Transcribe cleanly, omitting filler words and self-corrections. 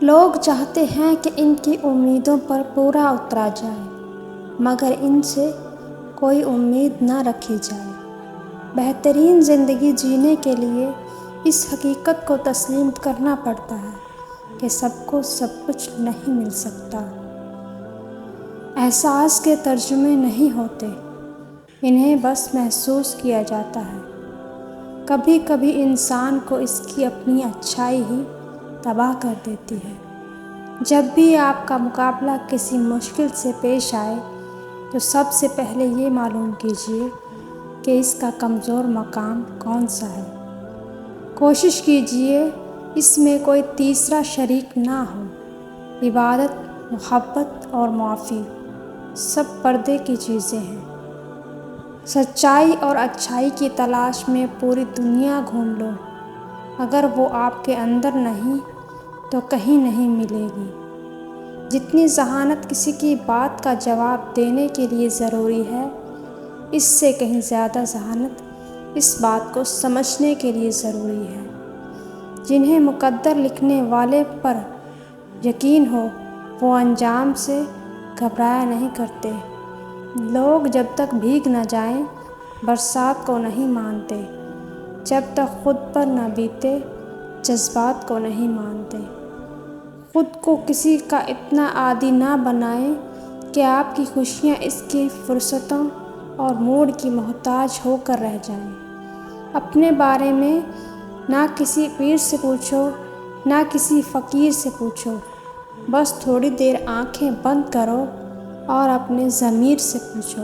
لوگ چاہتے ہیں کہ ان کی امیدوں پر پورا اترا جائے، مگر ان سے کوئی امید نہ رکھی جائے۔ بہترین زندگی جینے کے لیے اس حقیقت کو تسلیم کرنا پڑتا ہے کہ سب کو سب کچھ نہیں مل سکتا۔ احساس کے ترجمے نہیں ہوتے، انہیں بس محسوس کیا جاتا ہے۔ کبھی کبھی انسان کو اس کی اپنی اچھائی ہی تباہ کر دیتی ہے۔ جب بھی آپ کا مقابلہ کسی مشکل سے پیش آئے تو سب سے پہلے یہ معلوم کیجیے کہ اس کا کمزور مقام کون سا ہے۔ کوشش کیجیے اس میں کوئی تیسرا شریک نہ ہو۔ عبادت، محبت اور معافی سب پردے کی چیزیں ہیں۔ سچائی اور اچھائی کی تلاش میں پوری دنیا گھوم لو، اگر وہ آپ کے اندر نہیں تو کہیں نہیں ملے گی۔ جتنی ذہانت کسی کی بات کا جواب دینے کے لیے ضروری ہے، اس سے کہیں زیادہ ذہانت اس بات کو سمجھنے کے لیے ضروری ہے۔ جنہیں مقدر لکھنے والے پر یقین ہو وہ انجام سے گھبرایا نہیں کرتے۔ لوگ جب تک بھیگ نہ جائیں برسات کو نہیں مانتے، جب تک خود پر نہ بیتے جذبات کو نہیں مانتے۔ خود کو کسی کا اتنا عادی نہ بنائیں کہ آپ کی خوشیاں اس کی فرصتوں اور موڈ کی محتاج ہو کر رہ جائیں۔ اپنے بارے میں نہ کسی پیر سے پوچھو، نہ کسی فقیر سے پوچھو، بس تھوڑی دیر آنکھیں بند کرو اور اپنے ضمیر سے پوچھو۔